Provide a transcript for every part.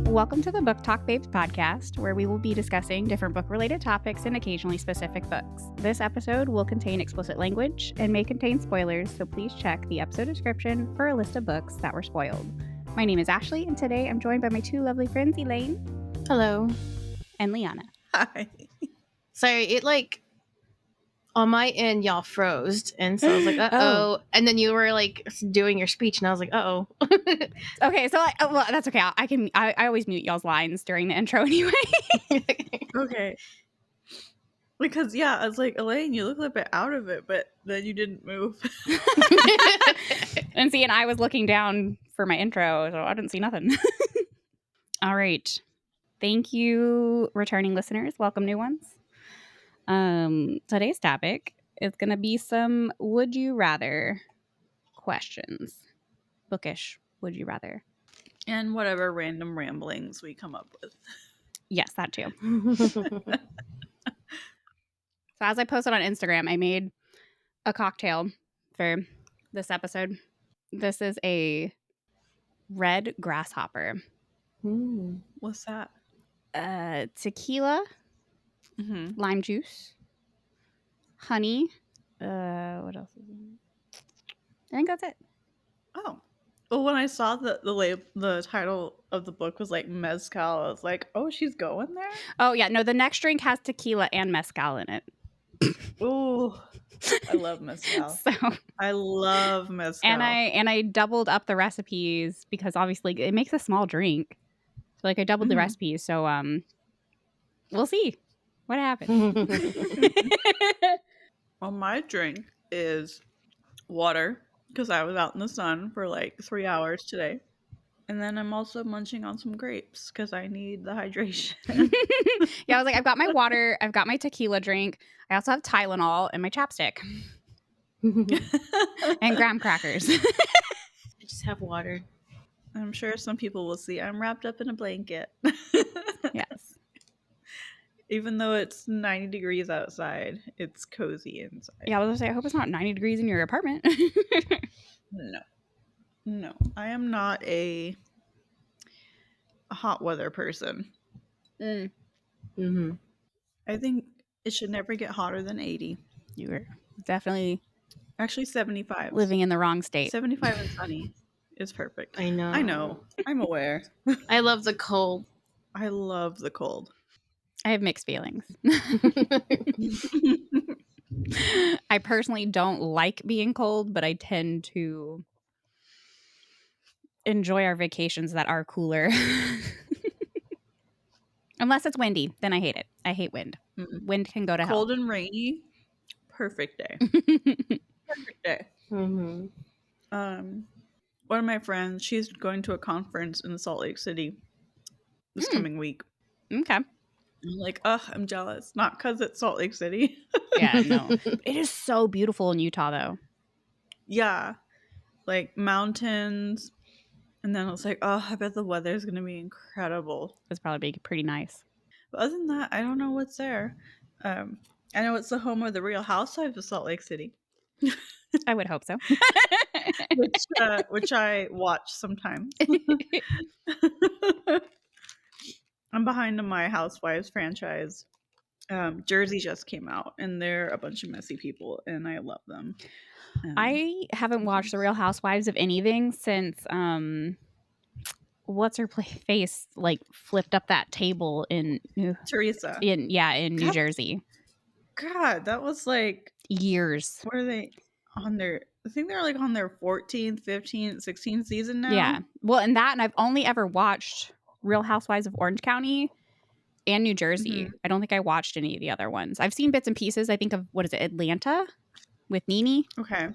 Welcome to the Book Talk Babes podcast, where we will be discussing different book-related topics and occasionally specific books. This episode will contain explicit language and may contain spoilers, so please check the episode description for a list of books that were spoiled. My name is Ashley, and today I'm joined by my two lovely friends, Elaine. Hello. And Liana. Hi. Sorry, on my end, y'all froze. And so I was like, uh-oh. And then you were doing your speech, and I was like, uh-oh. Okay, so well, that's okay. I always mute y'all's lines during the intro anyway. Okay. Because, I was like, Elaine, you look a bit out of it, but then you didn't move. And I was looking down for my intro, so I didn't see nothing. All right. Thank you, returning listeners. Welcome, new ones. Today's topic is going to be some would you rather questions. Bookish would you rather. And whatever random ramblings we come up with. Yes, that too. So as I posted on Instagram, I made a cocktail for this episode. This is a red grasshopper. What's that? Tequila, lime juice, honey. What else is in it? I think that's it. Oh. Well, when I saw the title of the book was like mezcal, I was like, oh, she's going there? Oh, yeah. No, the next drink has tequila and mezcal in it. Ooh. I love mezcal. I love mezcal. And I doubled up the recipes because obviously it makes a small drink. So I doubled the recipes. So we'll see what happens. Well, my drink is water because I was out in the sun for 3 hours today. And then I'm also munching on some grapes because I need the hydration. Yeah, I was like, I've got my water, I've got my tequila drink. I also have Tylenol and my chapstick. And graham crackers. I just have water. I'm sure some people will see I'm wrapped up in a blanket. Yes. Even though it's 90 degrees outside, it's cozy inside. Yeah, I was going to say, I hope it's not 90 degrees in your apartment. No. I am not a hot weather person. Mm-hmm. I think it should never get hotter than 80. You were definitely Actually 75. living in the wrong state. 75 and sunny is perfect. I know. I'm aware. I love the cold. I love the cold. I have mixed feelings. I personally don't like being cold, but I tend to enjoy our vacations that are cooler. Unless it's windy, then I hate it. I hate wind. Wind can go to hell. Cold and rainy, perfect day. Perfect day. Mm-hmm. One of my friends, she's going to a conference in Salt Lake City this coming week. Okay. I'm like, I'm jealous. Not because it's Salt Lake City. Yeah, no. It is so beautiful in Utah, though. Yeah. Like mountains. And then I was like, I bet the weather is going to be incredible. It's probably pretty nice. But other than that, I don't know what's there. I know it's the home of the Real Housewives of Salt Lake City. I would hope so. which I watch sometimes. I'm behind on my Housewives franchise. Jersey just came out, and they're a bunch of messy people, and I love them. I haven't watched The Real Housewives of anything since what's her face flipped up that table in Teresa in New Jersey. God, that was years. What are they on their? I think they're on their 14th, 15th, 16th season now. Yeah, well, and I've only ever watched Real Housewives of Orange County and New Jersey. I don't think I watched any of the other ones. I've seen bits and pieces. I think of Atlanta with Nene. Okay,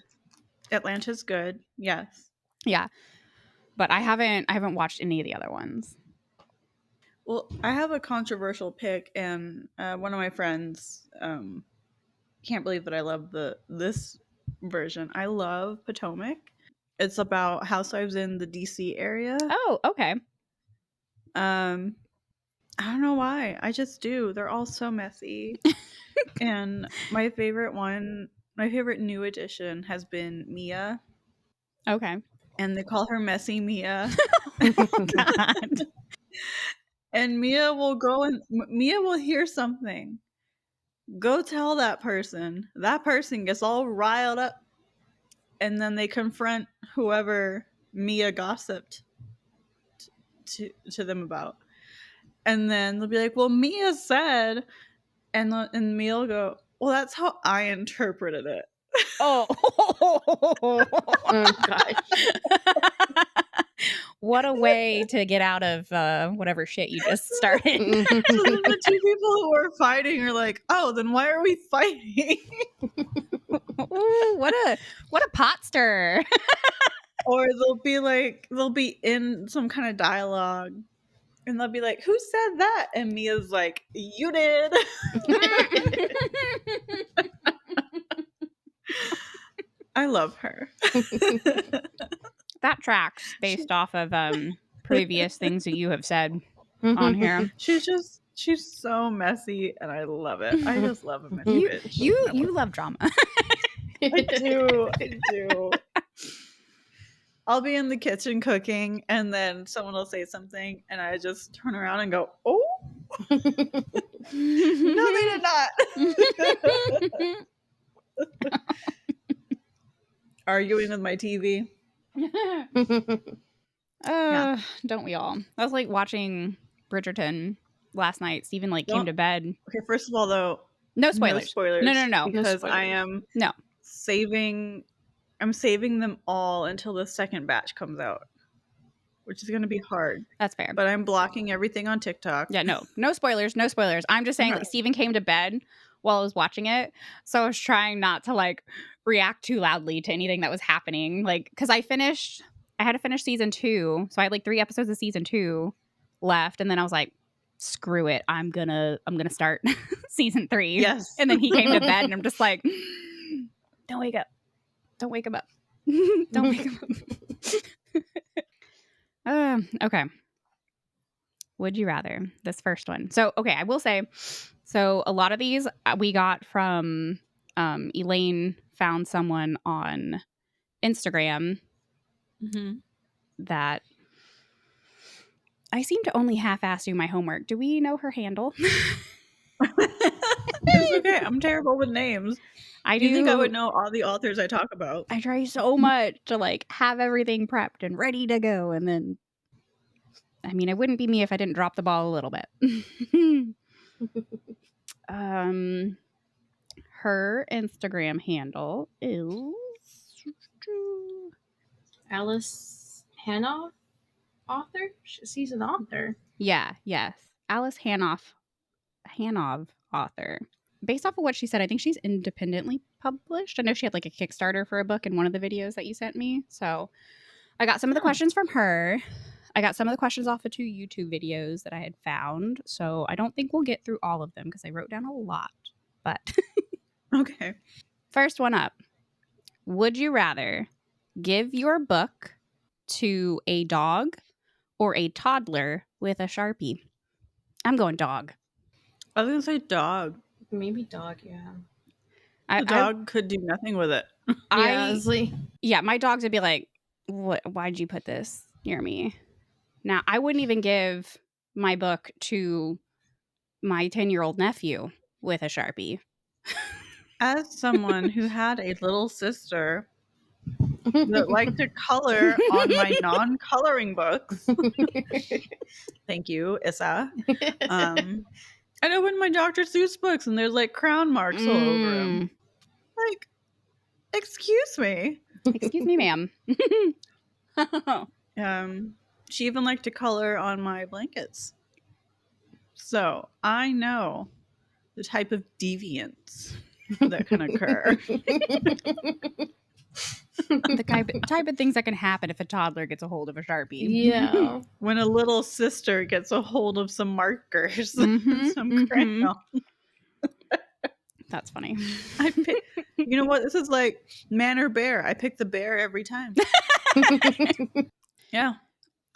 Atlanta's good. Yes. Yeah, but I haven't watched any of the other ones. Well, I have a controversial pick, and one of my friends can't believe that I love this version. I love Potomac. It's about housewives in the DC area. Oh, okay. I don't know why. I just do. They're all so messy. And my favorite new addition has been Mia. Okay. And they call her Messy Mia. Oh, God. And Mia will hear something. Go tell that person. That person gets all riled up. And then they confront whoever Mia gossiped to them about. And then they'll be like, well, Mia said, and Mia will go, well, that's how I interpreted it. Oh. Oh gosh. What a way to get out of whatever shit you just started. So then the two people who are fighting are like, oh, then why are we fighting? Ooh, what a pot stir. Or they'll be in some kind of dialogue and they'll be like, who said that? And Mia's like, you did. I love her. That tracks based off of previous things that you have said on here. She's so messy and I love it. I just love a messy bitch. You love drama. I do. I'll be in the kitchen cooking and then someone will say something and I just turn around and go, oh. No, they did not. Arguing with my TV. Yeah. Don't we all? I was like watching Bridgerton last night. Steven came to bed. Okay, first of all though, no spoilers. No. Because I am I'm saving them all until the second batch comes out, which is going to be hard. That's fair. But I'm blocking everything on TikTok. Yeah, no spoilers. I'm just saying Steven came to bed while I was watching it. So I was trying not to react too loudly to anything that was happening. Because I had to finish season 2. So I had 3 episodes of season 2 left. And then I was like, screw it. I'm gonna start season 3. Yes. And then he came to bed and I'm just like, don't wake up. Don't wake him up. Don't wake him up. Okay. Would you rather? This first one. So, okay, I will say, so a lot of these we got from Elaine found someone on Instagram that I seem to only half-ass do my homework. Do we know her handle? It's okay. I'm terrible with names. I do. You think I would know all the authors I talk about? I try so much to have everything prepped and ready to go, and then it wouldn't be me if I didn't drop the ball a little bit. Her Instagram handle is Alice Hanoff, author. She's an author. Yes, Alice Hanoff, author. Based off of what she said, I think she's independently published. I know she had a Kickstarter for a book in one of the videos that you sent me. So I got some of the questions from her. I got some of the questions off of 2 YouTube videos that I had found. So I don't think we'll get through all of them because I wrote down a lot. But okay. First one up. Would you rather give your book to a dog or a toddler with a Sharpie? I'm going dog. I was going to say dog. Maybe dog, yeah. The dog could do nothing with it. Yeah, my dogs would be like, why'd you put this near me? Now, I wouldn't even give my book to my 10-year-old nephew with a Sharpie. As someone who had a little sister that liked to color on my non-coloring books. Thank you, Issa. I know in my Dr. Seuss books and there's crown marks all over them. Excuse me. Excuse me, ma'am. She even liked to color on my blankets. So I know the type of deviance that can occur. The type of things that can happen if a toddler gets a hold of a Sharpie. Yeah. When a little sister gets a hold of some markers, some crayon. That's funny. You know what? This is like man or bear. I pick the bear every time. Yeah.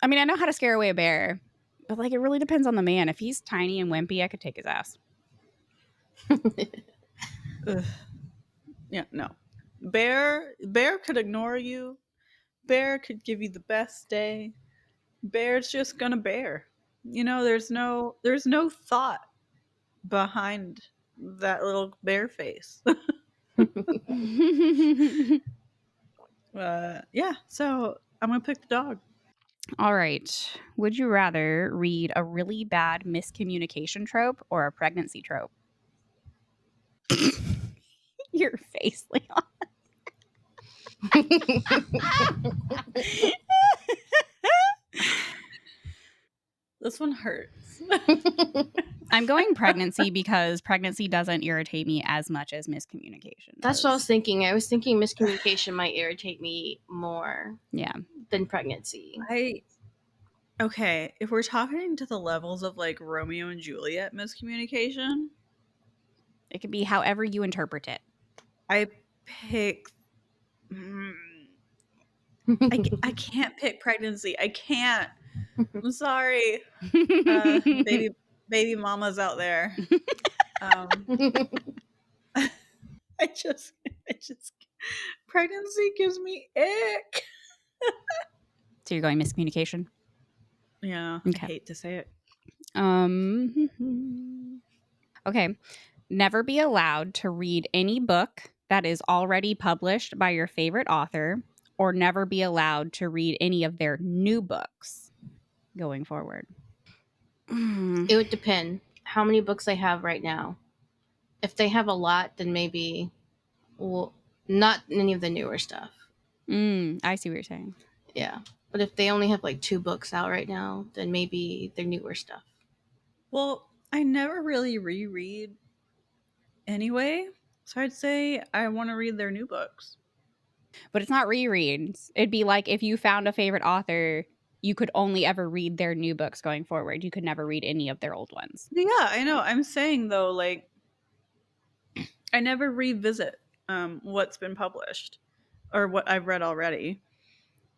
I know how to scare away a bear, but it really depends on the man. If he's tiny and wimpy, I could take his ass. Yeah, no. Bear could ignore you. Bear could give you the best day. Bear's just gonna bear. You know, there's no thought behind that little bear face. Yeah, so I'm gonna pick the dog. All right. Would you rather read a really bad miscommunication trope or a pregnancy trope? Your face, Leon. This one hurts. I'm going pregnancy because pregnancy doesn't irritate me as much as miscommunication. That's what I was thinking. I was thinking miscommunication might irritate me more Yeah. than pregnancy. Okay, if we're talking to the levels of like Romeo and Juliet miscommunication, It can be however you interpret it. I pick. I can't pick pregnancy. I can't. I'm sorry, baby mamas out there. I just pregnancy gives me ick. So you're going miscommunication? Yeah, Okay. I hate to say it. Okay. Never be allowed to read any book that is already published by your favorite author, or never be allowed to read any of their new books going forward. It would depend how many books they have right now. If they have a lot, then maybe, well, not any of the newer stuff. I see what you're saying. Yeah. But if they only have like 2 books out right now, then maybe their newer stuff. Well, I never really reread anyway, so I'd say I want to read their new books. But it's not rereads. It'd be like if you found a favorite author, you could only ever read their new books going forward. You could never read any of their old ones. Yeah, I know. I'm saying though, like, I never revisit what's been published or what I've read already.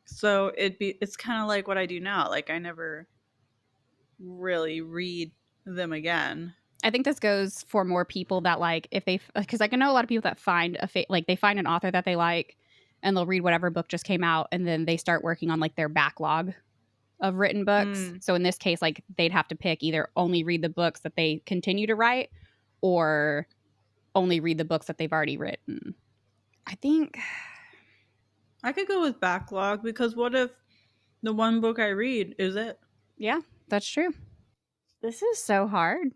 So it's kind of like what I do now. Like, I never really read them again. I think this goes for more people that like if they, because I can know a lot of people that find like they find an author that they like and they'll read whatever book just came out and then they start working on like their backlog of written books. So in this case, like they'd have to pick either only read the books that they continue to write or only read the books that they've already written. I think I could go with backlog because what if the one book I read is it? Yeah, that's true. This is so hard.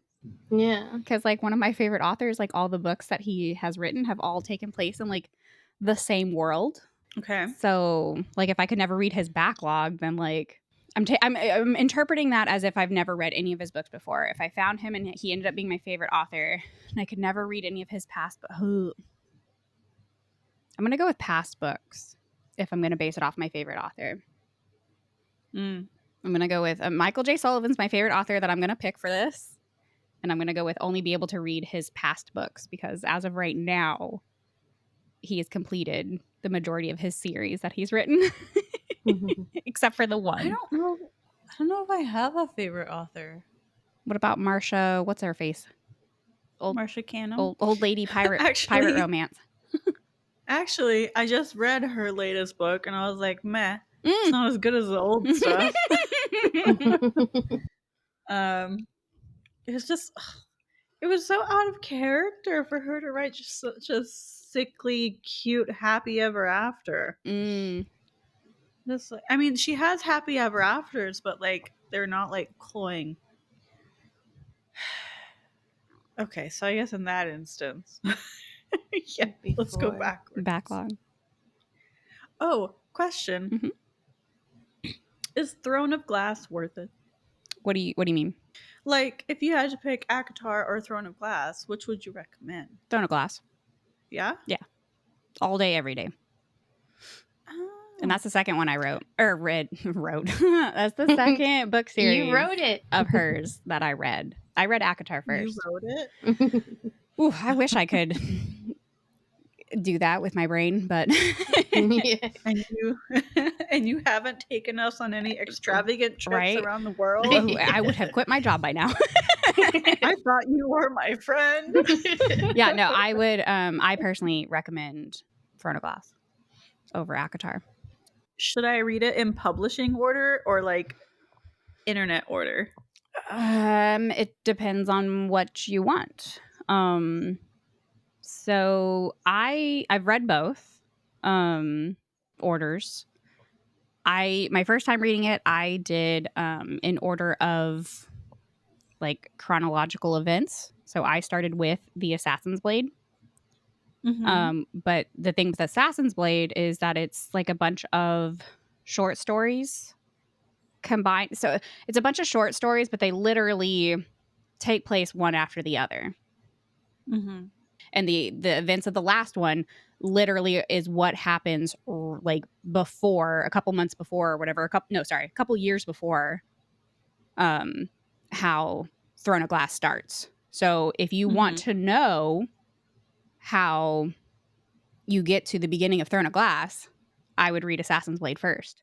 Yeah. Because like one of my favorite authors, like all the books that he has written have all taken place in like the same world. Okay. So like if I could never read his backlog, then like I'm interpreting that as if I've never read any of his books before. If I found him and he ended up being my favorite author and I could never read any of his past books. I'm going to go with past books if I'm going to base it off my favorite author. I'm going to go with Michael J. Sullivan's my favorite author that I'm going to pick for this. And I'm going to go with only be able to read his past books because as of right now, he has completed the majority of his series that he's written. Except for the one. I don't know if I have a favorite author. What about Marsha? What's her face? Marsha Canham? Old lady pirate pirate romance. Actually, I just read her latest book and I was like, meh. It's not as good as the old stuff. It was so out of character for her to write just such a sickly, cute, happy ever after. Just like, I mean, she has happy ever afters, but like they're not like cloying. Okay, so I guess in that instance, yeah, let's go backwards. Backlog. Oh, question: Is Throne of Glass worth it? What do you mean? Like, if you had to pick ACOTAR or Throne of Glass, which would you recommend? Throne of Glass. Yeah? Yeah. All day, every day. And that's the second one I wrote. That's the second book series. You wrote it. Of hers that I read. I read ACOTAR first. You wrote it? Ooh, I wish I could do that with my brain, but Yeah. And you haven't taken us on any extravagant trips around the world. I would have quit my job by now. I thought you were my friend. Yeah, no, I would. I personally recommend Throne of Glass over ACOTAR. Should I read it in publishing order or like internet order? It depends on what you want. So I've read both orders. My first time reading it, I did in order of like chronological events. So I started with the Assassin's Blade. But the thing with Assassin's Blade is that it's like a bunch of short stories combined. So it's a bunch of short stories, but they literally take place one after the other. And the events of the last one literally is what happens like before, a couple months before or whatever, a couple years before how Throne of Glass starts. So if you want to know how you get to the beginning of Throne of Glass, I would read Assassin's Blade first.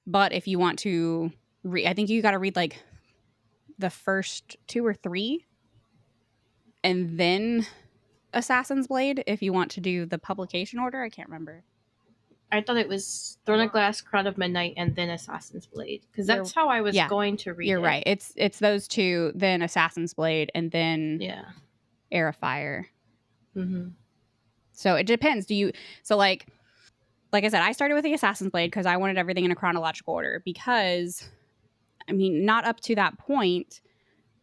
But if you want to read, I think you got to read like the first 2 or 3 and then Assassin's Blade if you want to do the publication order. I can't remember. I thought it was Throne of Glass, Crown of Midnight, and then Assassin's Blade. Because that's how I was going to read it. You're right. It's those 2, then Assassin's Blade, and then Heir of Fire. So it depends. Like I said, I started with the Assassin's Blade because I wanted everything in a chronological order because, I mean, not up to that point,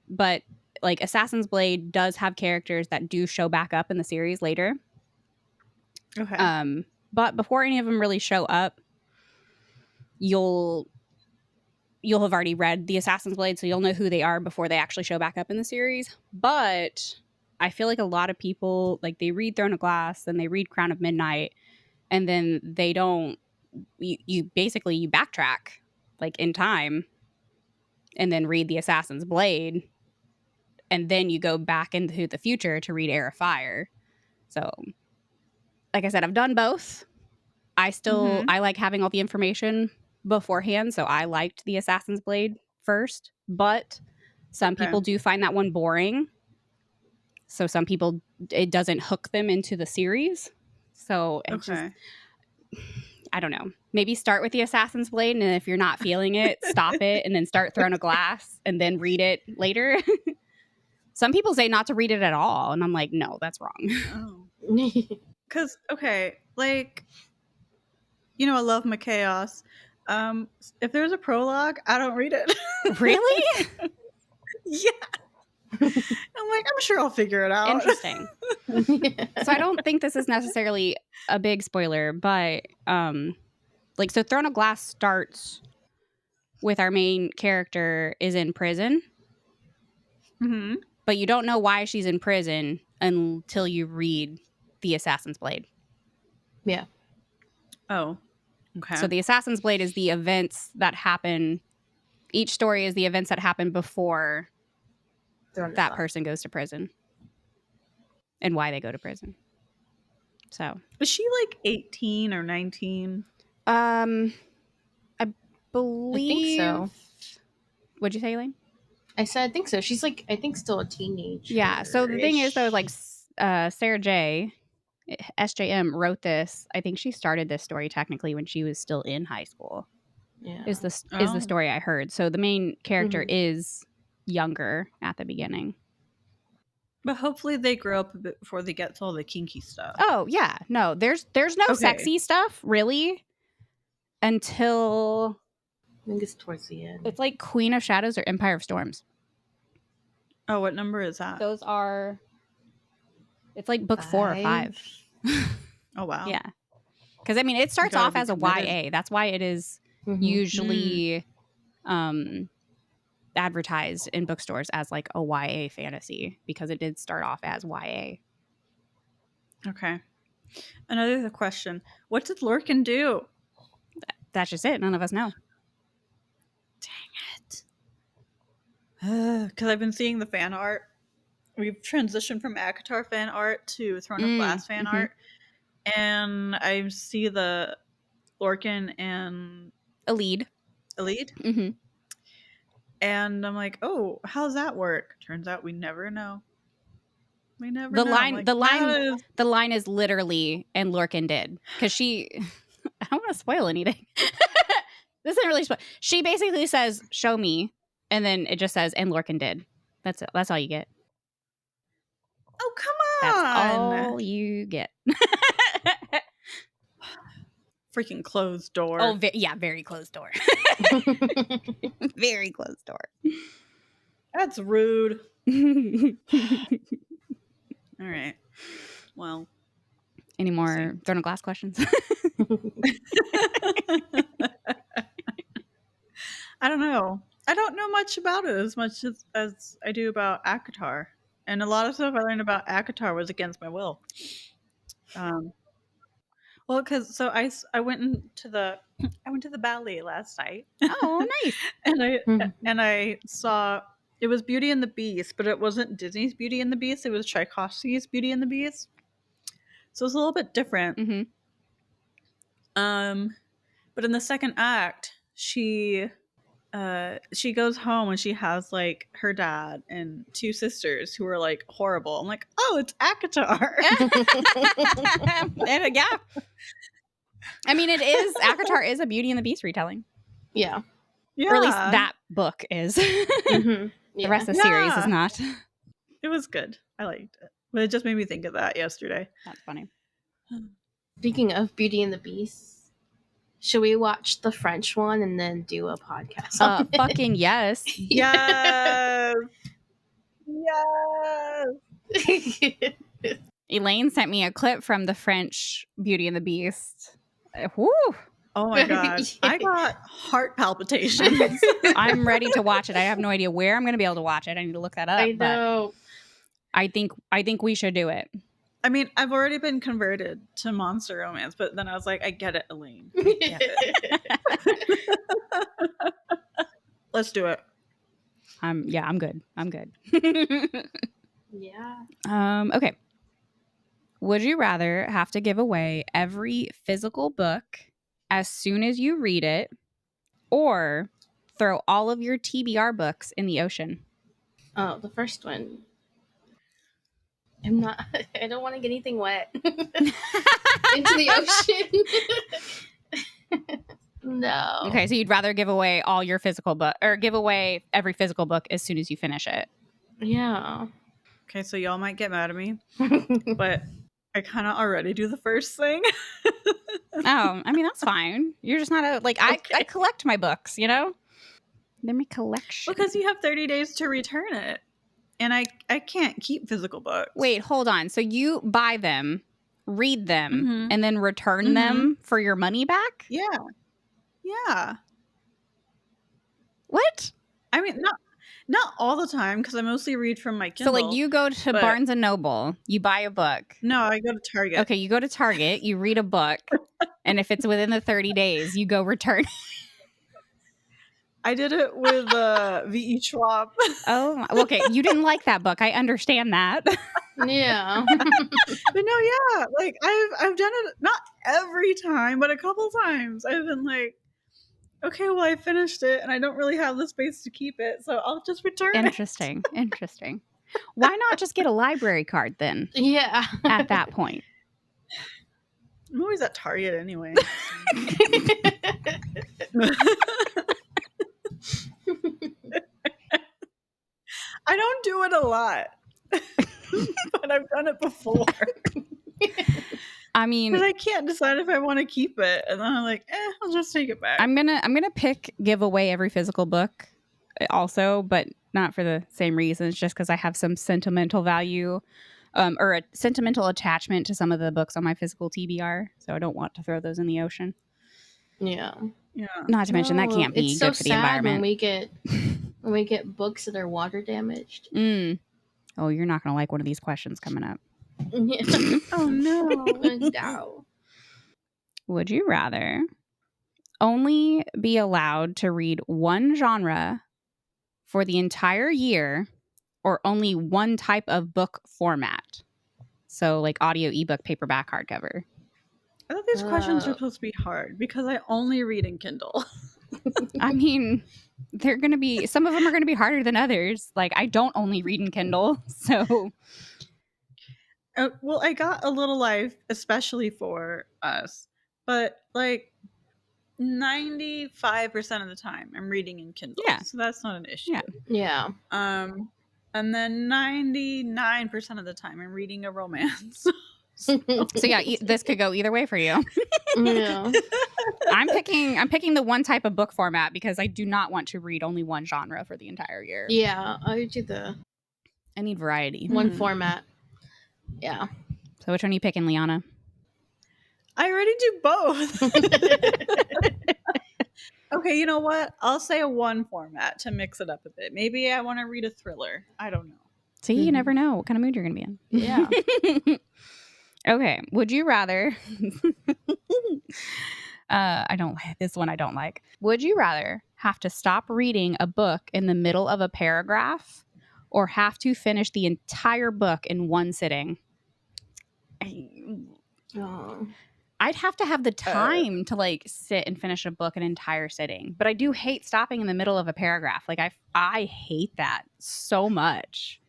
but like Assassin's Blade does have characters that do show back up in the series later. Okay. But before any of them really show up, you'll have already read the Assassin's Blade, so you'll know who they are before they actually show back up in the series. But I feel like a lot of people, like, they read Throne of Glass and they read Crown of Midnight, and then they don't. You backtrack like in time, and then read the Assassin's Blade, and then you go back into the future to read Heir of Fire. So, like I said, I've done both. I like having all the information beforehand, so I liked the Assassin's Blade first. But some people do find that one boring. So some people, it doesn't hook them into the series. So it's just, I don't know. Maybe start with the Assassin's Blade, and if you're not feeling it, stop it, and then start Throne of Glass, and then read it later. Some people say not to read it at all, and I'm like, no, that's wrong. Because, like, you know, I love my chaos. If there's a prologue, I don't read it. Really? Yeah. I'm like, I'm sure I'll figure it out. Interesting. So I don't think this is necessarily a big spoiler, but so Throne of Glass starts with our main character is in prison. But you don't know why she's in prison until you read the Assassin's Blade. Yeah. Oh. Okay. So the Assassin's Blade is the events that happen. Each story is the events that happen before that person goes to prison and why they go to prison. So is she like 18 or 19? I believe so. What'd you say, Elaine? I said I think so. She's like, I think, still a teenager. Yeah. So the thing is, though, like Sarah J. SJM wrote this. I think she started this story technically when she was still in high school. Yeah. Is the story I heard. So the main character is younger at the beginning. But hopefully they grow up a bit before they get to all the kinky stuff. Oh, yeah. No, there's no sexy stuff, really, until I think it's towards the end. It's like Queen of Shadows or Empire of Storms. Oh, what number is that? Those are... It's like book 4 or 5. Oh, wow. Yeah. Because, I mean, it starts off as a YA. That's why it is usually advertised in bookstores as like a YA fantasy, because it did start off as YA. Okay. Another question. What did Lorcan do? That's just it. None of us know. Dang it. Because I've been seeing the fan art. We've transitioned from ACOTAR fan art to Throne of Glass fan art. And I see the Lorcan and Elide. Mm-hmm. And I'm like, oh, how's that work? Turns out we never know. We never know. The line is literally, and Lorcan did. Because she... I don't want to spoil anything. This isn't really spoil. She basically says, show me. And then it just says, and Lorcan did. That's it. That's all you get. Oh, come That's on. all you get. Freaking closed door. Oh, yeah, very closed door. Very closed door. That's rude. All right. Well. Any more Throne of Glass questions? I don't know. I don't know much about it as much as I do about ACOTAR. And a lot of stuff I learned about ACOTAR was against my will. Well, because I went into the ballet last night. Oh, nice. and I saw it was Beauty and the Beast, but it wasn't Disney's Beauty and the Beast. It was Tchaikovsky's Beauty and the Beast. So it's a little bit different. Mm-hmm. But in the second act, she goes home and she has like her dad and two sisters who are like horrible. I'm like, oh, it's ACOTAR. And, yeah. I mean, ACOTAR is a Beauty and the Beast retelling. Yeah. Or at least that book is. Mm-hmm. Yeah. The rest of the series is not. It was good. I liked it. But it just made me think of that yesterday. That's funny. Speaking of Beauty and the Beast, should we watch the French one and then do a podcast on it? Fucking yes. Yes. Yes. Elaine sent me a clip from the French Beauty and the Beast. Whew. Oh my god. I got heart palpitations. I'm ready to watch it. I have no idea where I'm going to be able to watch it. I need to look that up. I know. I think we should do it. I mean, I've already been converted to Monster Romance, but then I was like, I get it, Elaine. I get it. Let's do it. I'm good. I'm good. Yeah. Okay. Would you rather have to give away every physical book as soon as you read it, or throw all of your TBR books in the ocean? Oh, the first one. I don't want to get anything wet into the ocean. No. Okay, so you'd rather give away all your physical book, or give away every physical book as soon as you finish it. Yeah. Okay, so y'all might get mad at me, but I kind of already do the first thing. Oh, I mean, that's fine. You're just not okay. I collect my books, you know? They're my collection. Because you have 30 days to return it. And I can't keep physical books. Wait, hold on. So you buy them, read them, and then return them for your money back? Yeah. Yeah. What? I mean, not all the time, because I mostly read from my Kindle. So, you go to Barnes & Noble, you buy a book. No, I go to Target. Okay, you go to Target, you read a book, and if it's within the 30 days, you go return. I did it with V.E. Schwab. Oh, okay. You didn't like that book. I understand that. Yeah. But no, yeah. Like, I've done it, not every time, but a couple times. I've been like, okay, well, I finished it, and I don't really have the space to keep it, so I'll just return it. Interesting. Why not just get a library card then? Yeah. At that point. I'm always at Target anyway. I don't do it a lot, but I've done it before. I mean, because I can't decide if I want to keep it, and then I'm like, I'll just take it back. I'm gonna give away every physical book, also, but not for the same reasons. Just because I have some sentimental value, or a sentimental attachment to some of the books on my physical TBR, so I don't want to throw those in the ocean. Yeah. Not to mention that can't be good for the environment. When we get books that are water damaged. Oh, you're not gonna like one of these questions coming up. Yeah. Oh no. No. Would you rather only be allowed to read one genre for the entire year, or only one type of book format? So like audio, ebook, paperback, hardcover. I thought these questions are supposed to be hard because I only read in Kindle. I mean, some of them are going to be harder than others. Like, I don't only read in Kindle, so. Well, I got A Little Life especially for us, but like, 95% of the time I'm reading in Kindle. Yeah. So that's not an issue. Yeah. And then 99% of the time I'm reading a romance. So yeah, this could go either way for you. Yeah. I'm picking the one type of book format because I do not want to read only one genre for the entire year. Yeah, I do I need variety. one format. Yeah. So which one are you picking, Liana? I already do both. Okay, you know what? I'll say a one format to mix it up a bit. Maybe I want to read a thriller. I don't know. See, you never know what kind of mood you're going to be in. Yeah. Okay. Would you rather... this one I don't like. Would you rather have to stop reading a book in the middle of a paragraph or have to finish the entire book in one sitting? I'd have to have the time to like sit and finish a book an entire sitting. But I do hate stopping in the middle of a paragraph. Like I hate that so much.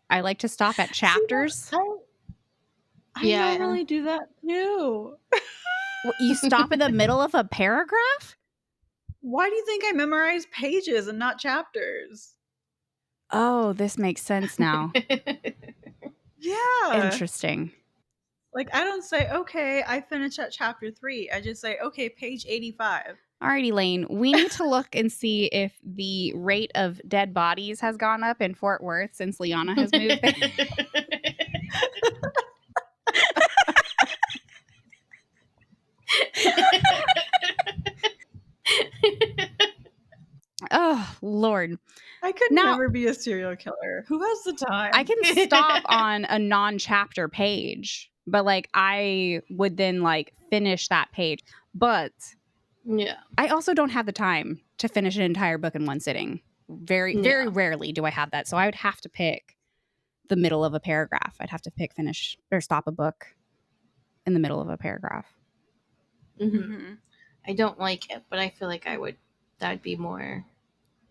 I like to stop at chapters. I normally do that too. You stop in the middle of a paragraph? Why do you think I memorize pages and not chapters? Oh, this makes sense now. Yeah. Interesting. Like, I don't say, okay, I finished at chapter 3. I just say, okay, page 85. Alrighty, Lane. We need to look and see if the rate of dead bodies has gone up in Fort Worth since Liana has moved there. Oh, Lord. I could never be a serial killer. Who has the time? I can stop on a non-chapter page, but like I would then like finish that page. But yeah, I also don't have the time to finish an entire book in one sitting. Very rarely do I have that. So I would have to pick the middle of a paragraph. I'd have to pick finish or stop a book in the middle of a paragraph. Mm-hmm. I don't like it, but I feel like that'd be more,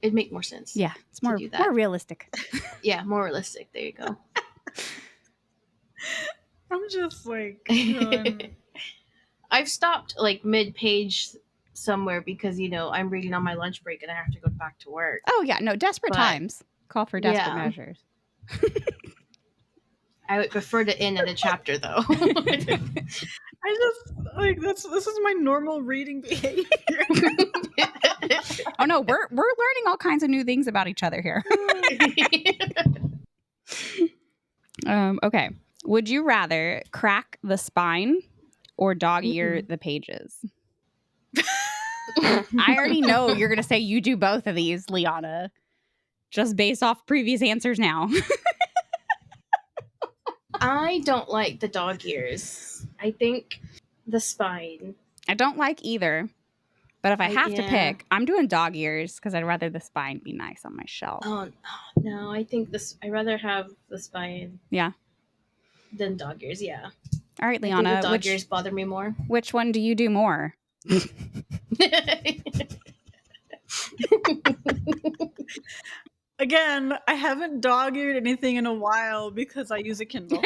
it'd make more sense. Yeah, it's more realistic. Yeah, more realistic. There you go. I'm just like... I've stopped like mid-page somewhere because, I'm reading on my lunch break and I have to go back to work. Oh, yeah. No, desperate times call for desperate measures. I would prefer to end at a chapter, though. I just, like, this is my normal reading behavior. Oh, no, we're learning all kinds of new things about each other here. Okay. Would you rather crack the spine or dog ear the pages? I already know you're going to say you do both of these, Liana, just based off previous answers now. I don't like the dog ears. I think the spine. I don't like either. But if I have to pick, I'm doing dog ears because I'd rather the spine be nice on my shelf. Oh, no. I think I'd rather have the spine. Yeah. Than dog ears, yeah. All right, Liana. I think the dog ears bother me more. Which one do you do more? Again, I haven't dog-eared anything in a while because I use a Kindle.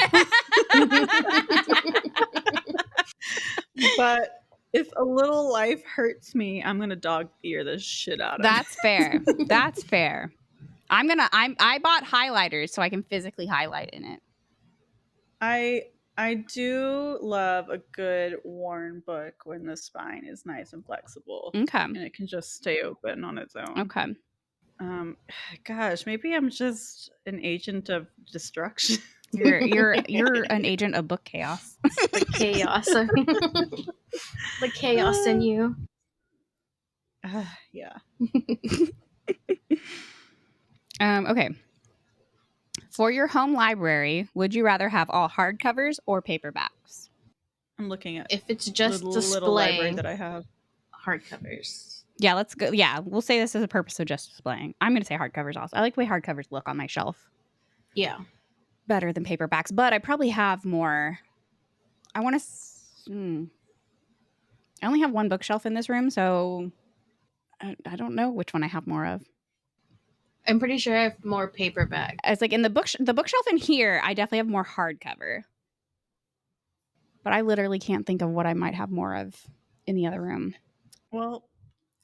But if a little life hurts me, I'm gonna dog-ear the shit out of it. That's fair. That's fair. I bought highlighters so I can physically highlight in it. I do love a good worn book when the spine is nice and flexible. Okay. And it can just stay open on its own. Okay. Gosh, maybe I'm just an agent of destruction. You're an agent of book chaos. The chaos. The chaos in you. Yeah. Okay. For your home library, would you rather have all hardcovers or paperbacks? I'm looking at if it's just the display little library that I have. Hardcovers. Yeah, let's go. Yeah, we'll say this as a purpose of just displaying. I'm going to say hardcovers also. I like the way hardcovers look on my shelf. Yeah. Better than paperbacks, but I probably have more. I want to... I only have one bookshelf in this room, so I don't know which one I have more of. I'm pretty sure I have more paperback. It's like in the bookshelf in here, I definitely have more hardcover. But I literally can't think of what I might have more of in the other room. Well,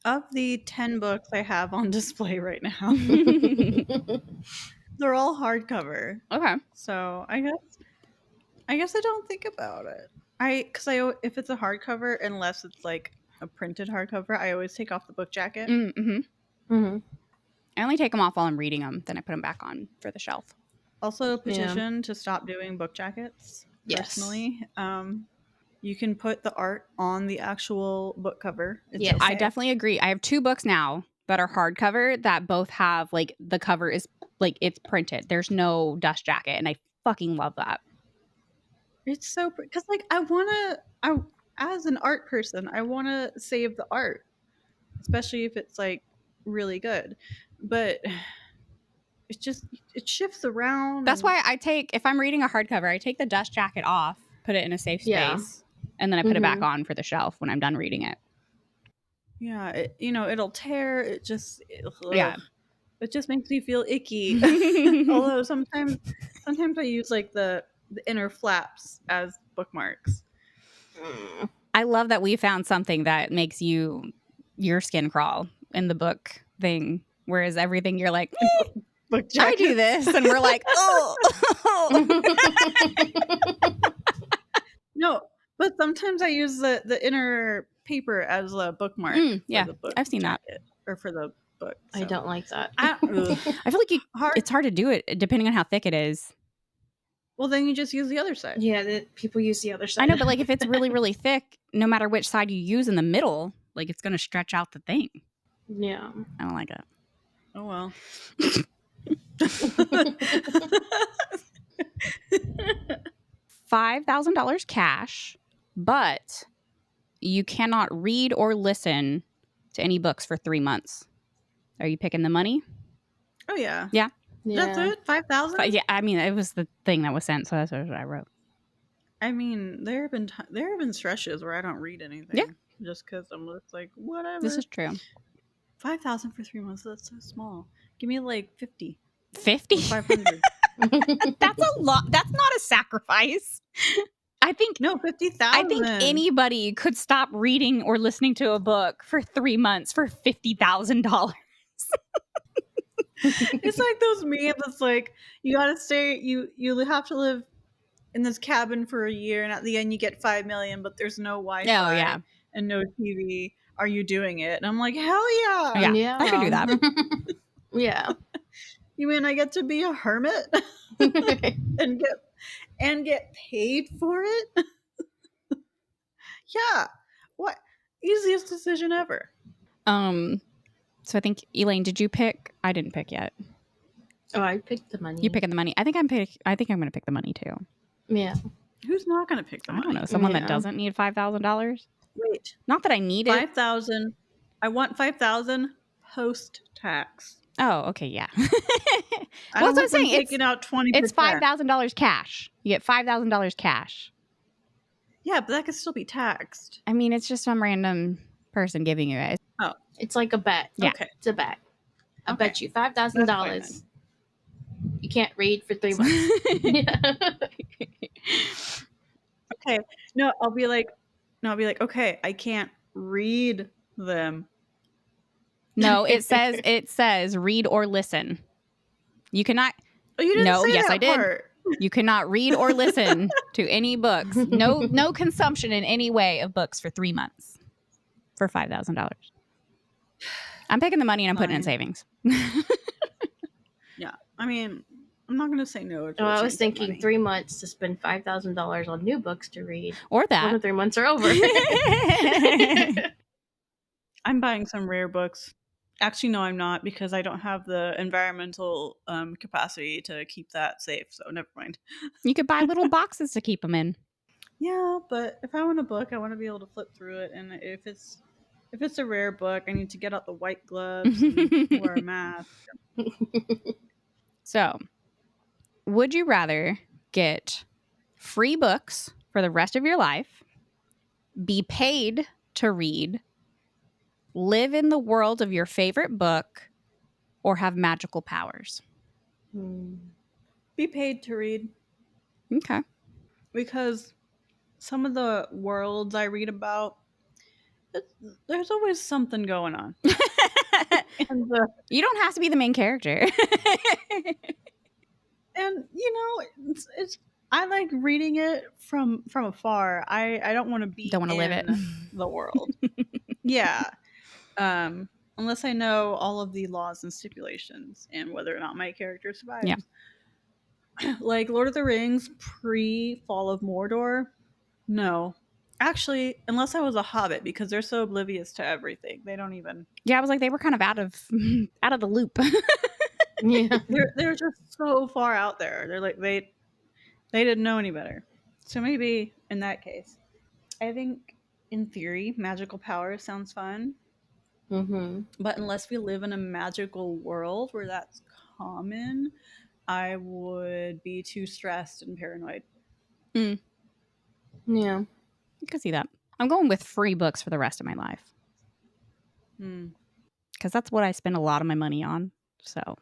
of the 10 books I have on display right now, they're all hardcover. Okay. So I guess I don't think about it. If it's a hardcover, unless it's like a printed hardcover, I always take off the book jacket. Mm-hmm. I only take them off while I'm reading them, then I put them back on for the shelf. Also, petition to stop doing book jackets. Personally, you can put the art on the actual book cover. Yes. I definitely agree. I have 2 books now that are hardcover that both have like the cover is like it's printed. There's no dust jacket, and I fucking love that. It's so because like as an art person, I want to save the art, especially if it's like really good. But it shifts around. That's why if I'm reading a hardcover, I take the dust jacket off, put it in a safe space, Yeah. and then I put it back on for the shelf when I'm done reading it. Yeah, it'll tear. It just it just makes me feel icky. Although sometimes I use like the inner flaps as bookmarks. I love that we found something that makes your skin crawl in the book thing, whereas everything you're like, book I do this, and we're like, oh. No, but sometimes I use the inner paper as a bookmark. Yeah, the book I've seen that. Or for the book. So. I don't like that. I feel like it's hard to do it depending on how thick it is. Well, then you just use the other side. Yeah, people use the other side. I know, but like if it's really, really thick, no matter which side you use in the middle, like it's going to stretch out the thing. Yeah. I don't like it. Oh, well. $5,000 cash, but you cannot read or listen to any books for 3 months. Are you picking the money? Oh, yeah. Yeah. That's it? 5,000? Yeah, I mean, it was the thing that was sent, so that's what I wrote. I mean, there have been stretches where I don't read anything. Yeah. Just because I'm just like, whatever. This is true. 5,000 for 3 months, that's so small. Give me like 50. 50? 500. That's a lot. That's not a sacrifice. I think 50,000. I think anybody could stop reading or listening to a book for 3 months for $50,000. It's like those memes. It's like you gotta stay. You have to live in this cabin for a year, and at the end you get 5 million, but there's no Wi-Fi. Oh, yeah. And no TV. Are you doing it? And I'm like, hell yeah. Yeah. I could do that. Yeah. You mean I get to be a hermit and get paid for it? Yeah. What? Easiest decision ever. So I think, Elaine, did you pick? I didn't pick yet. Oh, I picked the money. You picking the money? I think I'm going to pick the money too. Yeah. Who's not going to pick the money? I don't know. Someone that doesn't need $5,000. Wait. Not that I need it. 5,000. I want 5,000 post-tax. Oh, okay, yeah. That's what I'm saying. Taking out 20%. It's $5,000 cash. You get $5,000 cash. Yeah, but that could still be taxed. I mean, it's just some random person giving you it. Oh, it's like a bet. Yeah, okay. It's a bet. I bet you $5,000. You can't read for 3 months. Okay. No, I'll be like, okay, I can't read them. No, it says read or listen. You cannot. Oh, you didn't say yes, that I did. part. You cannot read or listen to any books. No consumption in any way of books for 3 months for $5,000. I'm picking the money and I'm putting it in savings. Yeah, I mean, I'm not going to say no. I was thinking 3 months to spend $5,000 on new books to read. Or that. When the 3 months are over. I'm buying some rare books. Actually, no, I'm not, because I don't have the environmental capacity to keep that safe. So never mind. You could buy little boxes to keep them in. Yeah, but if I want a book, I want to be able to flip through it. And if it's a rare book, I need to get out the white gloves and wear a mask. So, would you rather get free books for the rest of your life, be paid to read, live in the world of your favorite book, or have magical powers? Be paid to read. Okay. Because some of the worlds I read about, there's always something going on. And You don't have to be the main character. And it's I like reading it from afar. I don't want to be Don't want to live it. the world. Yeah. Unless I know all of the laws and stipulations and whether or not my character survives. Yeah. Like Lord of the Rings pre Fall of Mordor. No. Actually, unless I was a hobbit, because they're so oblivious to everything. They don't even. Yeah, I was like, they were kind of out of the loop. yeah. They're just so far out there. They're like they didn't know any better. So maybe in that case, I think in theory, magical power sounds fun. Mm-hmm. But unless we live in a magical world where that's common, I would be too stressed and paranoid. Yeah. I can see that. I'm going with free books for the rest of my life. Because that's what I spend a lot of my money on. So,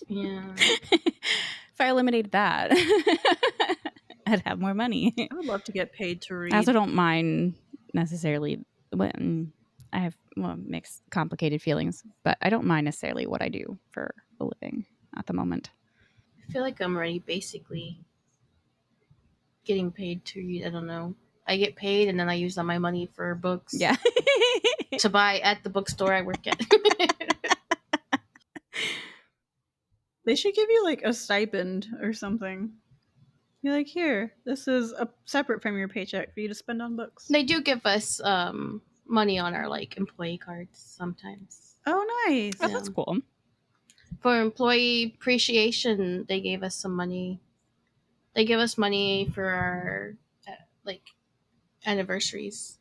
Yeah. if I eliminated that, I'd have more money. I would love to get paid to read. I also don't mind necessarily when I have mixed, complicated feelings, but I don't mind necessarily what I do for a living at the moment. I feel like I'm already basically getting paid to read. I don't know. I get paid and then I use all my money for books. Yeah. To buy at the bookstore I work at. They should give you like a stipend or something. You're like, here, this is separate from your paycheck for you to spend on books. They do give us money on our like employee cards sometimes. Oh, nice. Oh, that's cool. For employee appreciation, they gave us some money. They give us money for our like anniversaries.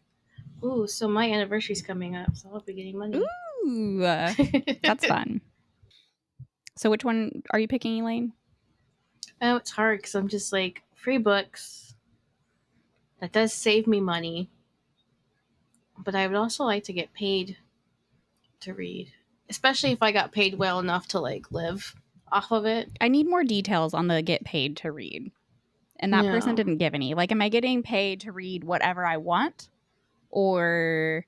Ooh, so my anniversary's coming up, so I'll be getting money. Ooh, that's fun. So which one are you picking, Elaine? Oh, it's hard because I'm just like, free books. That does save me money. But I would also like to get paid to read. Especially if I got paid well enough to like live off of it. I need more details on the get paid to read. And that person didn't give any. Like, am I getting paid to read whatever I want? Or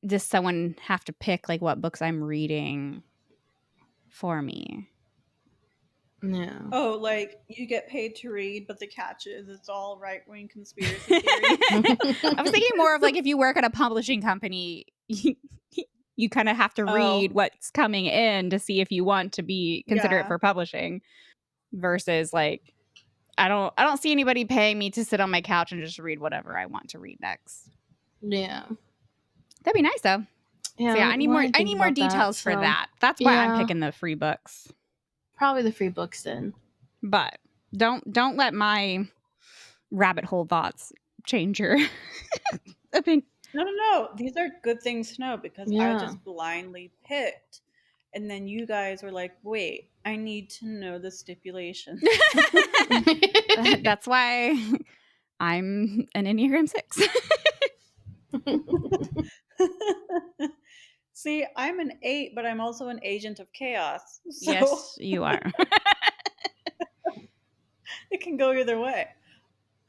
does someone have to pick like what books I'm reading for me? No. Oh, like you get paid to read, but the catch is it's all right-wing conspiracy theory. I was thinking more of like if you work at a publishing company, you kind of have to read what's coming in to see if you want to be considered for publishing, versus like I don't see anybody paying me to sit on my couch and just read whatever I want to read next. Yeah. That'd be nice though. Yeah, so yeah, I need more details for that. That's why I'm picking the free books. Probably the free books then. But don't let my rabbit hole thoughts change your opinion. No. These are good things to know because I just blindly picked. And then you guys were like, wait, I need to know the stipulations. That's why I'm an Enneagram 6. See, I'm an 8, but I'm also an agent of chaos. So yes, you are. It can go either way.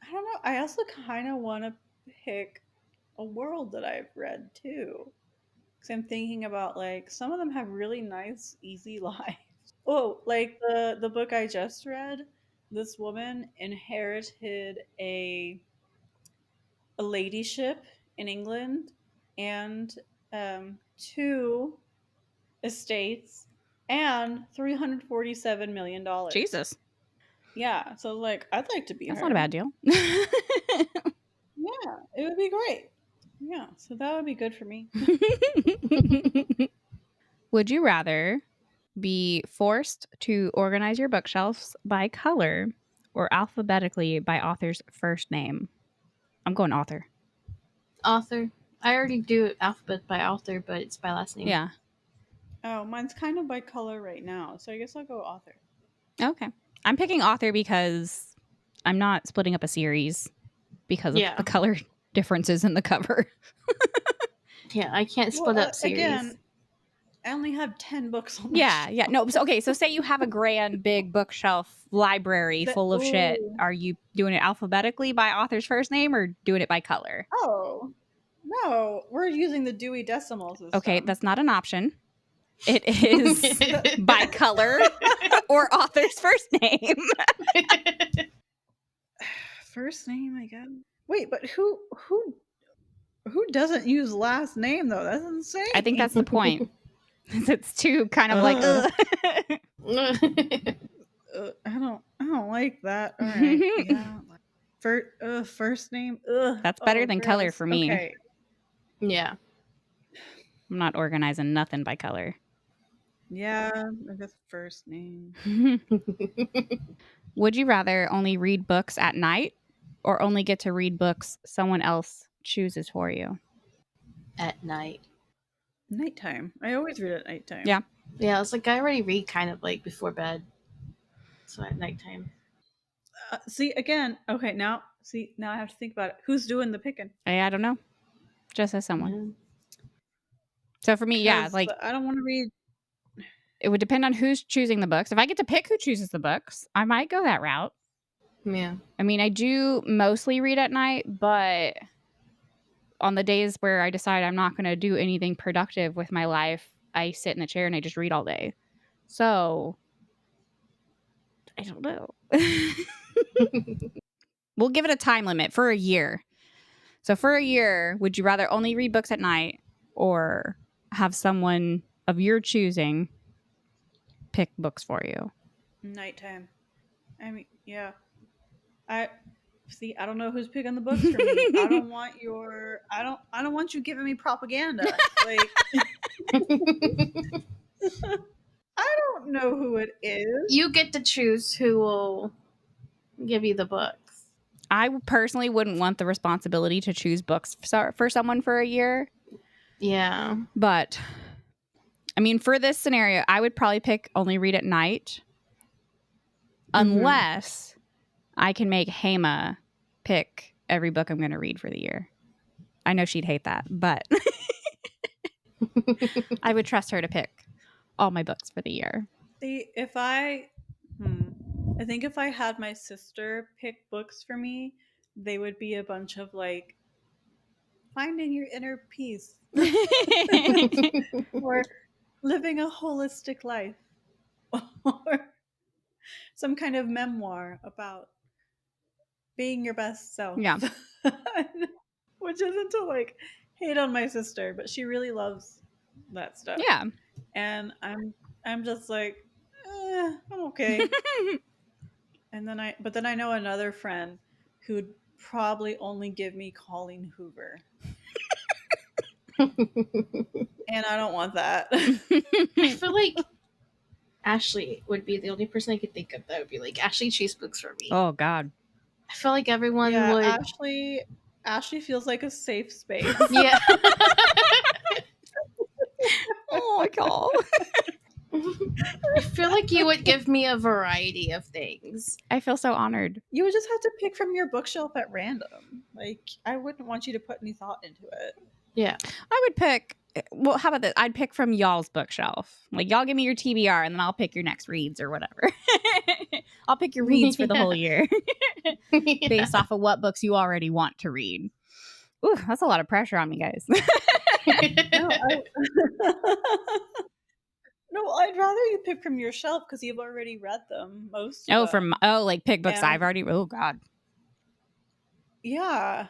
I don't know. I also kind of want to pick a world that I've read too. Because I'm thinking about like some of them have really nice, easy lives. Oh, like the book I just read, this woman inherited a ladyship in England and 2 estates and $347 million. Jesus. Yeah, so like I'd like to be That's her. not a bad deal. Yeah, it would be great. Yeah, so that would be good for me. Would you rather be forced to organize your bookshelves by color or alphabetically by author's first name? I'm going author. Author. I already do alphabet by author, but it's by last name. Yeah. Oh, mine's kind of by color right now, so I guess I'll go author. Okay. I'm picking author because I'm not splitting up a series because of the color differences in the cover. Yeah, I can't split up series. Again, I only have 10 books on my shelf. Yeah. No, so, okay, so say you have a grand big bookshelf library full of shit. Are you doing it alphabetically by author's first name or doing it by color? Oh, No, we're using the Dewey Decimal System. Okay, that's not an option. It is by color or author's first name. First name, I guess. Wait, but who doesn't use last name though? That's insane. I think that's the point. It's too kind of like, ugh. I don't like that. All right, yeah. First name. Ugh. That's better than color gross. for me. Okay. Yeah. I'm not organizing nothing by color. Yeah, I guess first name. Would you rather only read books at night or only get to read books someone else chooses for you? At night. Nighttime. I always read at nighttime. Yeah. Yeah, it's like I already read kind of like before bed. So at nighttime. See, again, okay, now I have to think about it. Who's doing the picking? I don't know. Just as someone. Yeah. So for me, yeah, 'Cause like I don't want to read. it would depend on who's choosing the books. If I get to pick who chooses the books, I might go that route. Yeah. I mean, I do mostly read at night, but on the days where I decide I'm not going to do anything productive with my life, I sit in the chair and I just read all day. So I don't know. We'll give it a time limit for a year. So for a year, would you rather only read books at night or have someone of your choosing pick books for you? Nighttime. I mean, yeah. I don't know who's picking the books for me. I don't want you giving me propaganda. Like I don't know who it is. You get to choose who will give you the books. I personally wouldn't want the responsibility to choose books for someone for a year. Yeah. But, I mean, for this scenario, I would probably pick only read at night. Unless I can make Hema pick every book I'm going to read for the year. I know she'd hate that, but I would trust her to pick all my books for the year. See, I think if I had my sister pick books for me, they would be a bunch of like finding your inner peace or living a holistic life or some kind of memoir about being your best self. Yeah. Which isn't to like hate on my sister, but she really loves that stuff. Yeah. And I'm just like, I'm okay. But then I know another friend who'd probably only give me Colleen Hoover. And I don't want that. I feel like Ashley would be the only person I could think of that would be like, Ashley, choose books for me. Oh, God. I feel like everyone Yeah, would. Ashley feels like a safe space. Yeah. Oh, my God. I feel like you would give me a variety of things. I feel so honored. You would just have to pick from your bookshelf at random. Like, I wouldn't want you to put any thought into it. Yeah. I would pick, well, how about this? I'd pick from y'all's bookshelf. Like, y'all give me your TBR and then I'll pick your next reads or whatever. I'll pick your reads for the whole year based off of what books you already want to read. Ooh, that's a lot of pressure on me, guys. No, I'd rather you pick from your shelf because you've already read them. Most of them. Like pick books I've already, oh God. Yeah.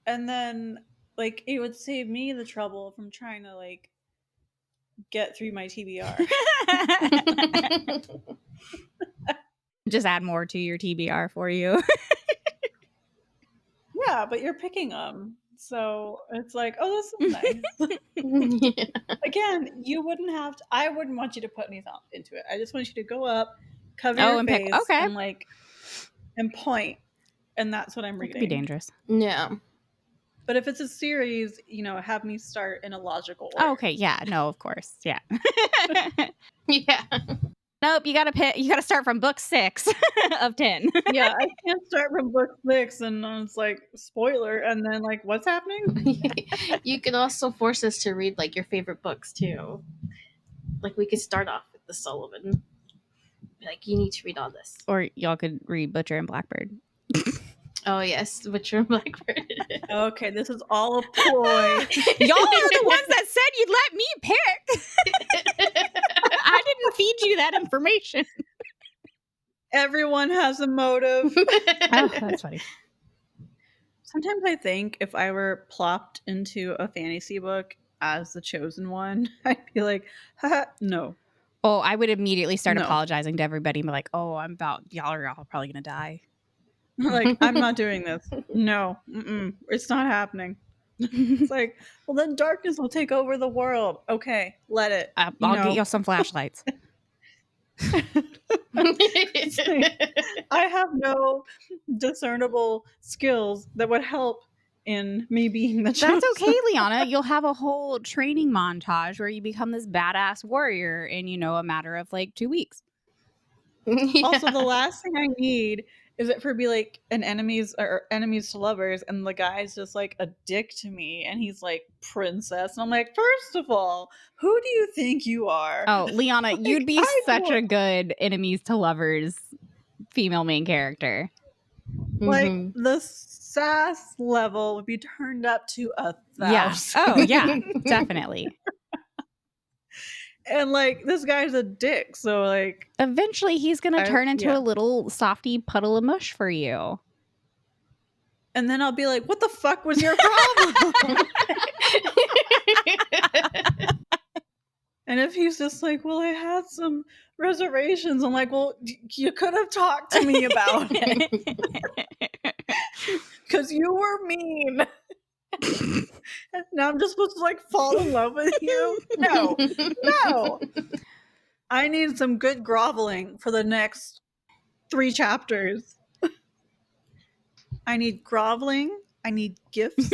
And then like it would save me the trouble from trying to like get through my TBR. Just add more to your TBR for you. Yeah, but you're picking them. So it's like, oh, this is nice. Yeah. Again, I wouldn't want you to put any thought into it. I just want you to go up, cover your face, and point. And that's what I'm reading. It could be dangerous. Yeah. But if it's a series, have me start in a logical order. Oh, okay. Yeah. No, of course. Yeah. Yeah. Nope. You gotta start from book 6 of 10. Yeah, I can't start from book 6 and it's like spoiler, and then like what's happening? You could also force us to read like your favorite books too. Like we could start off with the Sullivan. Like you need to read all this. Or y'all could read Butcher and Blackbird. Oh yes, Butcher and Blackbird. Okay, this is all a ploy. Y'all are the ones that said you'd let me pick. I didn't feed you that information. Everyone has a motive. Oh, that's funny. Sometimes I think if I were plopped into a fantasy book as the chosen one, I'd be like, haha, no. Oh, I would immediately start No. apologizing to everybody and be like, oh, y'all are all probably going to die. Like, I'm not doing this. No, it's not happening. It's like, well, then darkness will take over the world. Okay, let it. I'll get y'all some flashlights. It's like, I have no discernible skills that would help in me being the chosen. That's okay, Liana. You'll have a whole training montage where you become this badass warrior in, a matter of like 2 weeks. Also, the last thing I need is it for be like an enemies to lovers, and the guy's just like a dick to me, and he's like princess, and I'm like, first of all, who do you think you are? Oh, Liana, Like, you'd be such a good enemies to lovers female main character. Like the sass level would be turned up to 1,000. Yeah. Oh, yeah, definitely. And like this guy's a dick, so like Eventually he's gonna turn into a little softy puddle of mush for you. And then I'll be like, what the fuck was your problem? And if he's just like, well, I had some reservations, I'm like, well, you could have talked to me about it. Because you were mean. Now I'm just supposed to like fall in love with you? No. I need some good groveling for the next 3 chapters. I need groveling. I need gifts.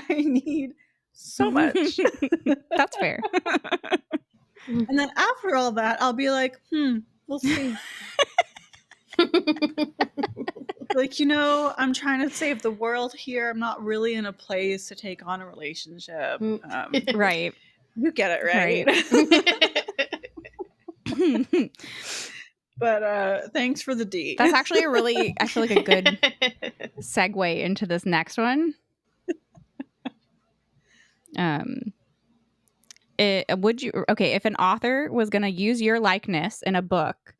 I need so much. That's fair. And then after all that, I'll be like, we'll see. Like, I'm trying to save the world here. I'm not really in a place to take on a relationship. Right. You get it, right? But thanks for the D. That's actually I feel like a good segue into this next one. If an author was going to use your likeness in a book,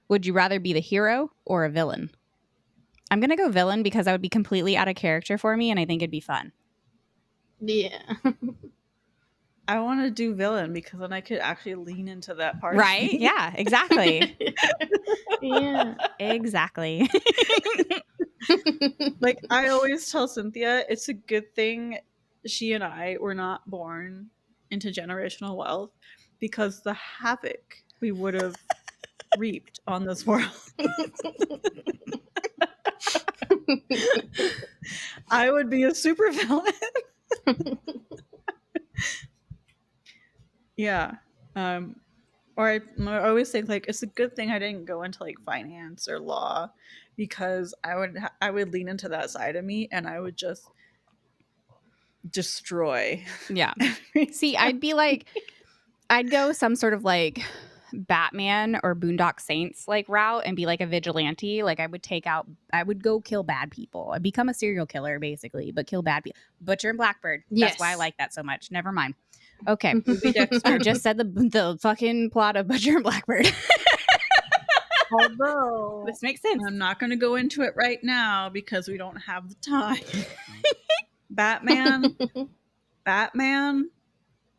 would you rather be the hero or a villain? I'm going to go villain because that would be completely out of character for me, and I think it'd be fun. Yeah. I want to do villain because then I could actually lean into that part. Right? Yeah, exactly. Yeah. Exactly. Like, I always tell Cynthia, it's a good thing she and I were not born into generational wealth because the havoc we would have reaped on this world. I would be a supervillain. Yeah. Or I always think like it's a good thing I didn't go into like finance or law because I would lean into that side of me and I would just destroy. Yeah. See, I'd go some sort of like Batman or Boondock Saints like route and be like a vigilante. Like I would go kill bad people. I'd become a serial killer basically, but kill bad people. Butcher and Blackbird. Yes. That's why I like that so much. Never mind. Okay. I just said the fucking plot of Butcher and Blackbird. Although this makes sense. I'm not going to go into it right now because we don't have the time. Batman,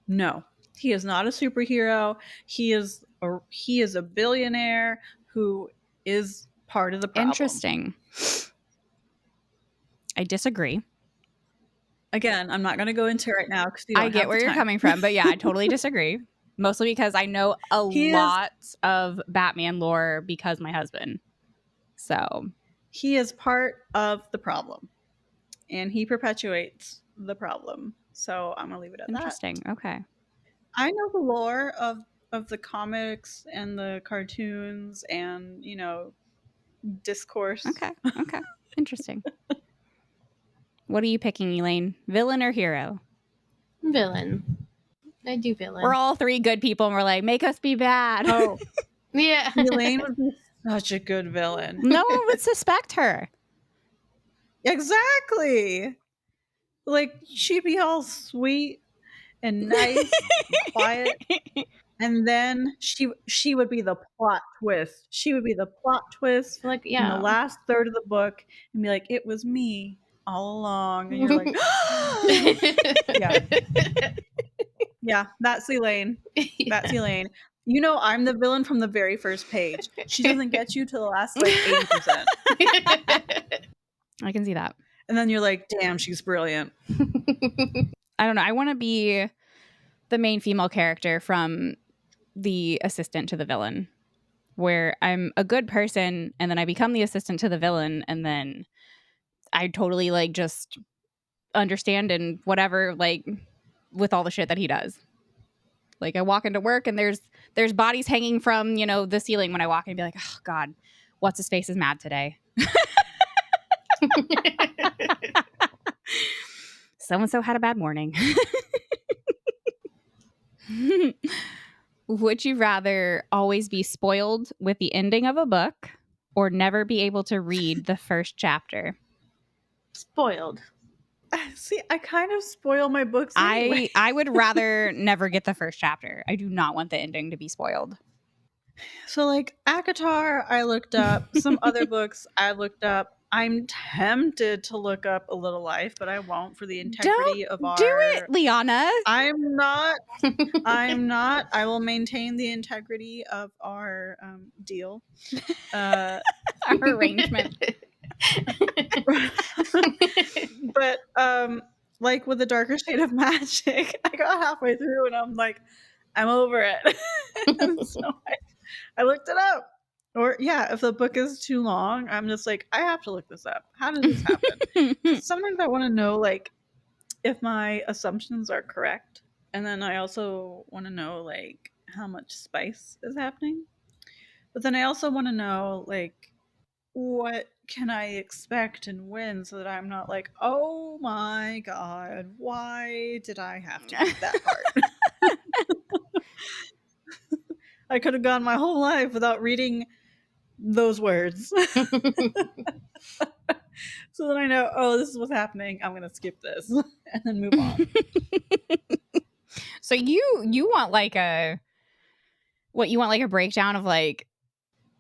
no, he is not a superhero. He is a billionaire who is part of the problem. Interesting. I disagree. Again, I'm not going to go into it right now because I get where you're coming from, but yeah, I totally disagree. Mostly because I know a lot of Batman lore because my husband. So he is part of the problem, and he perpetuates the problem. So I'm gonna leave it at that. Interesting. Okay. I know the lore of the comics and the cartoons and discourse. Okay. Interesting. What are you picking, Elaine? Villain or hero? Villain. I do villain. We're all 3 good people and we're like, make us be bad. Oh, yeah. Elaine would be Such a good villain. No one would suspect her. Exactly. Like, she'd be all sweet and nice, and quiet, and then she would be the plot twist. She would be the plot twist Like, in the yeah. last third of the book and be like, it was me all along. And you're like, yeah, that's Elaine. That's Elaine. You know, I'm the villain from the very first page. She doesn't get you to the last, like, 80%. I can see that. And then you're like, damn, she's brilliant. I don't know. I want to be the main female character from the assistant to the villain, where I'm a good person and then I become the assistant to the villain and then I totally like just understand and whatever, like with all the shit that he does. Like I walk into work and there's bodies hanging from, you know, the ceiling when I walk in and be like, oh God, what's his face is mad today. So-and-so had a bad morning. Would you rather always be spoiled with the ending of a book or never be able to read the first chapter? Spoiled. See, I kind of spoil my books anyway. I would rather never get the first chapter. I do not want the ending to be spoiled. So, like, ACOTAR, I looked up. Some other books I looked up. I'm tempted to look up A Little Life, but I won't for the integrity of our... Do it, Liana. I'm not. I will maintain the integrity of our deal. Our arrangement. But, like, with The Darker Shade of Magic, I got halfway through and I'm like, I'm over it. And so I looked it up. Or, yeah, if the book is too long, I'm just like, I have to look this up. How did this happen? 'Cause sometimes I want to know, like, if my assumptions are correct. And then I also want to know, like, how much spice is happening. But then I also want to know, like, what can I expect and when, so that I'm not like, oh my God, why did I have to read that part? I could have gone my whole life without reading those words. So then I know, oh, this is what's happening. I'm going to skip this and then move on. So you want like a breakdown of like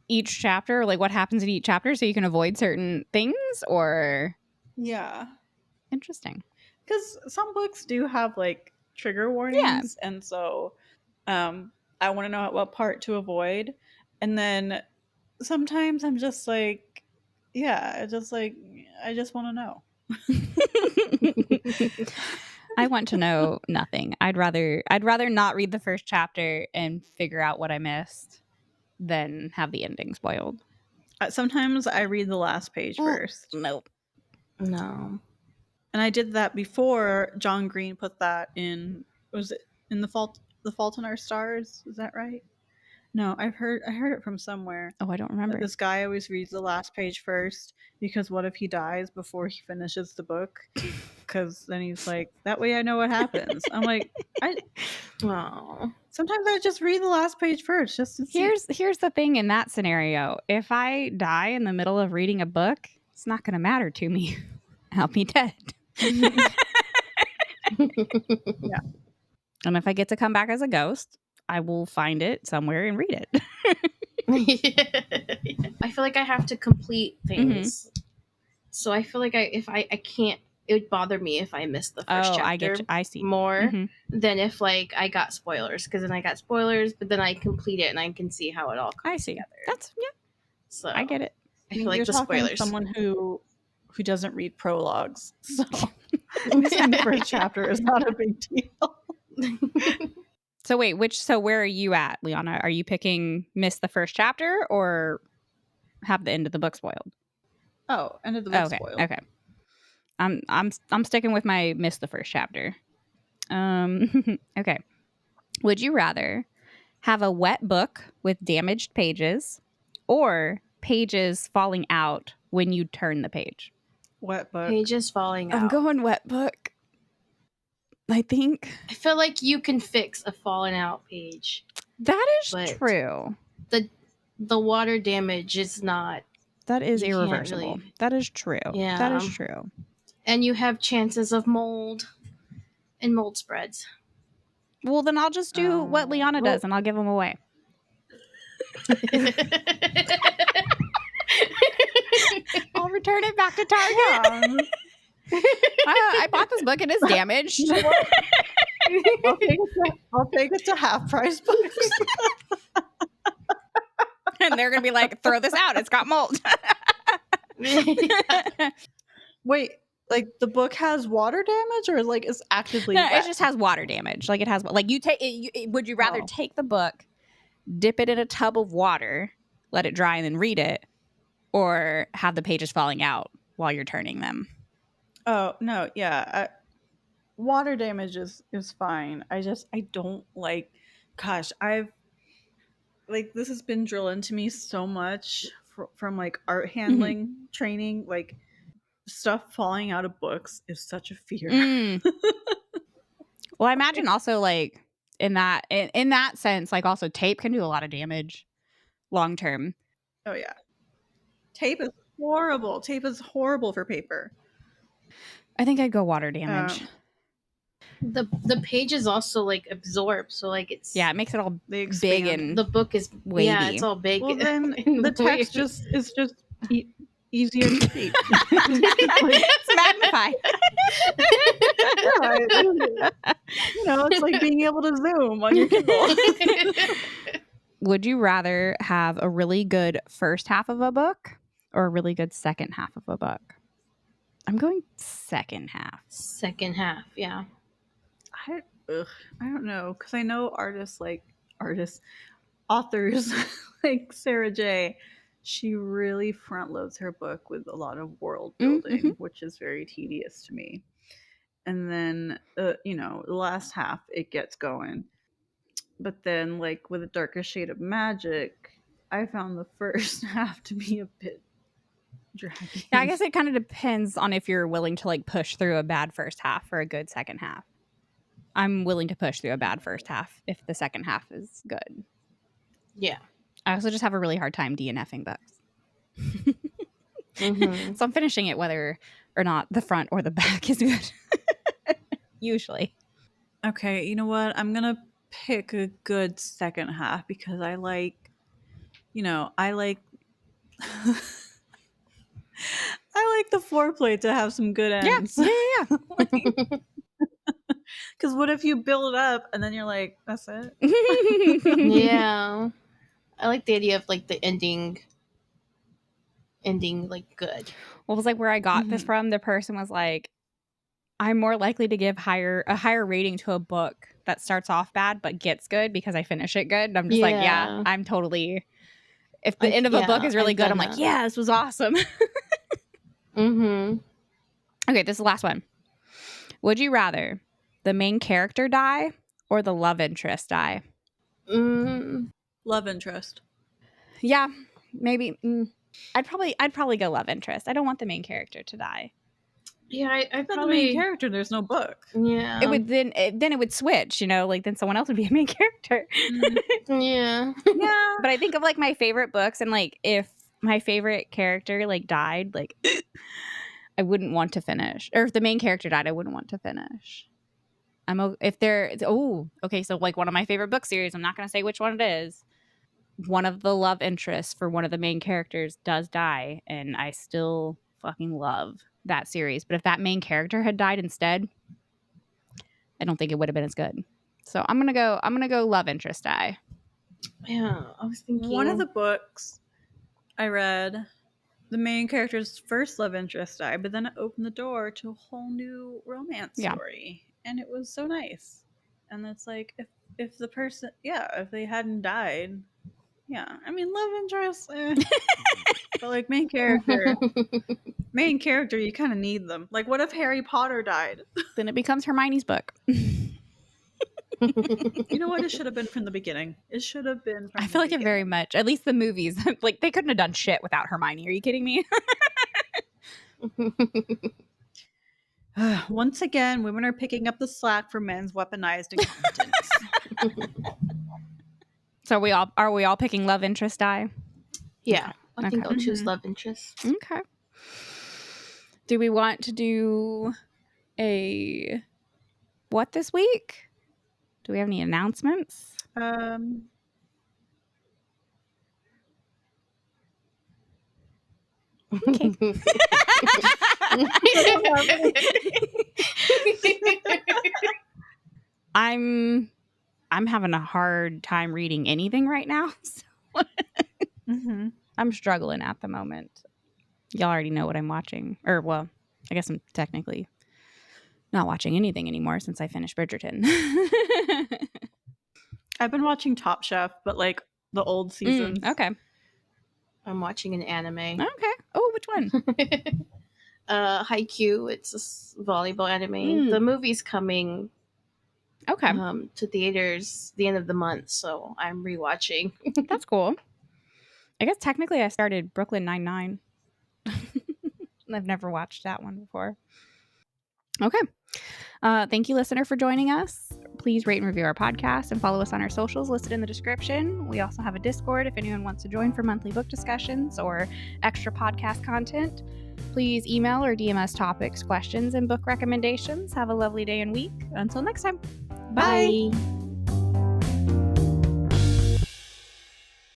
each chapter, like what happens in each chapter so you can avoid certain things, or Yeah. interesting. Because some books do have like trigger warnings, and so I want to know at what part to avoid. And then sometimes I'm just like, yeah, I just want to know. I want to know nothing. I'd rather not read the first chapter and figure out what I missed than have the ending spoiled. Sometimes I read the last page first. Nope. No. And I did that before John Green put that in. Was it in The Fault in Our Stars? Is that right? No, I heard it from somewhere. Oh, I don't remember. This guy always reads the last page first, because what if he dies before he finishes the book? Because then he's like, that way I know what happens. I'm like, sometimes I just read the last page first, just to see. Here's the thing in that scenario. If I die in the middle of reading a book, it's not going to matter to me. I'll be dead. Yeah. And if I get to come back as a ghost, I will find it somewhere and read it. I feel like I have to complete things. Mm-hmm. So I feel like I can't, it would bother me if I missed the first chapter. I see. More than if like I got spoilers, because then I got spoilers, but then I complete it and I can see how it all comes together. So I get it. I feel like the spoilers. Someone who doesn't read prologues, so missing the first chapter is not a big deal. So wait, where are you at, Liana? Are you picking miss the first chapter or have the end of the book spoiled? Oh, end of the book spoiled. Okay. I'm sticking with my miss the first chapter. Okay. Would you rather have a wet book with damaged pages or pages falling out when you turn the page? Wet book. Pages falling out. I'm going wet book. I think. I feel like you can fix a fallen out page. That is true. the water damage is not. That is You can't irreversible. really- That is true. Yeah. That is true. And you have chances of mold and mold spreads. Well, then I'll just do what Liana does, and I'll give them away. I'll return it back to Target. I bought this book and it's damaged. You know what? I'll take it to half price books. And they're going to be like, throw this out. It's got mold. Wait, like the book has water damage, or like it's actively No, wet? it just has water damage. Like it has, like you take it. Would you rather take the book, dip it in a tub of water, let it dry, and then read it, or have the pages falling out while you're turning them? Oh no, yeah. Water damage is fine. I don't like. Gosh, this has been drilled into me so much from like art handling training. Like stuff falling out of books is such a fear. Well, I imagine also like in that sense, like also tape can do a lot of damage long term. Oh yeah, tape is horrible. Tape is horrible for paper. I think I'd go water damage. The pages also like absorb, so like it's Yeah, it makes it all They big expand. and the book is wavy. Yeah, it's all big. Well, then and the text weird. is just easier to read. It's magnified. You know, it's like being able to zoom on your Kindle. Would you rather have a really good first half of a book or a really good second half of a book? I'm going second half. Second half, yeah. I don't know, because I know authors like Sarah J. She really front loads her book with a lot of world building, which is very tedious to me. And then, the last half it gets going. But then, like with A Darker Shade of Magic, I found the first half to be a bit draggy. Yeah, I guess it kind of depends on if you're willing to like push through a bad first half or a good second half. I'm willing to push through a bad first half if the second half is good. Yeah. I also just have a really hard time DNFing books. So I'm finishing it whether or not the front or the back is good. Usually. Okay, you know what? I'm going to pick a good second half because I like the foreplay to have some good ends. Yeah. Because what if you build it up and then you're like, that's it? Yeah. I like the idea of like the ending like good. What was like where I got this from? The person was like, I'm more likely to give a higher rating to a book that starts off bad but gets good because I finish it good. And I'm just like, yeah, I'm totally. If the end of a book is really good, I'm like, yeah, this was awesome. Okay, this is the last one. Would you rather the main character die or the love interest die? Love interest. Yeah, maybe. I'd probably go love interest. I don't want the main character to die. Yeah, I Not the main character. There's no book. Yeah. It would then it would switch. Like then someone else would be a main character. Yeah. Yeah. But I think of like my favorite books, and like if my favorite character like died, like I wouldn't want to finish. Or if the main character died, I wouldn't want to finish. Okay, so like one of my favorite book series, I'm not going to say which one it is. One of the love interests for one of the main characters does die, and I still fucking love that series. But if that main character had died instead, I don't think it would have been as good. So I'm gonna go love interest die. Yeah, I was thinking One of the books I read, the main character's first love interest died, but then it opened the door to a whole new romance story, and it was so nice. And it's like if the person, if they hadn't died, I mean love interest, but like main character, you kind of need them. Like, what if Harry Potter died? Then it becomes Hermione's book. You know what? It should have been from the beginning. It should have been. I feel like it very much. At least the movies, like they couldn't have done shit without Hermione. Are you kidding me? Once again, women are picking up the slack for men's weaponized incompetence. So are we all picking love interest die? Yeah, I think Okay. I'll choose Mhm. love interest. Okay. Do we want to do a what this week? Do we have any announcements? Okay. I'm having a hard time reading anything right now. So Mhm. I'm struggling at the moment. Y'all already know what I'm watching. Or, well, I guess I'm technically not watching anything anymore since I finished Bridgerton. I've been watching Top Chef, but like the old seasons. Okay. I'm watching an anime. Okay. Oh, which one? Haikyuu. It's a volleyball anime. The movie's coming Okay. to theaters the end of the month, so I'm rewatching. That's cool. I guess technically I started Brooklyn Nine-Nine. I've never watched that one before. Okay. Thank you, listener, for joining us. Please rate and review our podcast and follow us on our socials listed in the description. We also have a Discord if anyone wants to join for monthly book discussions or extra podcast content. Please email or DM us topics, questions, and book recommendations. Have a lovely day and week. Until next time. Bye. Bye.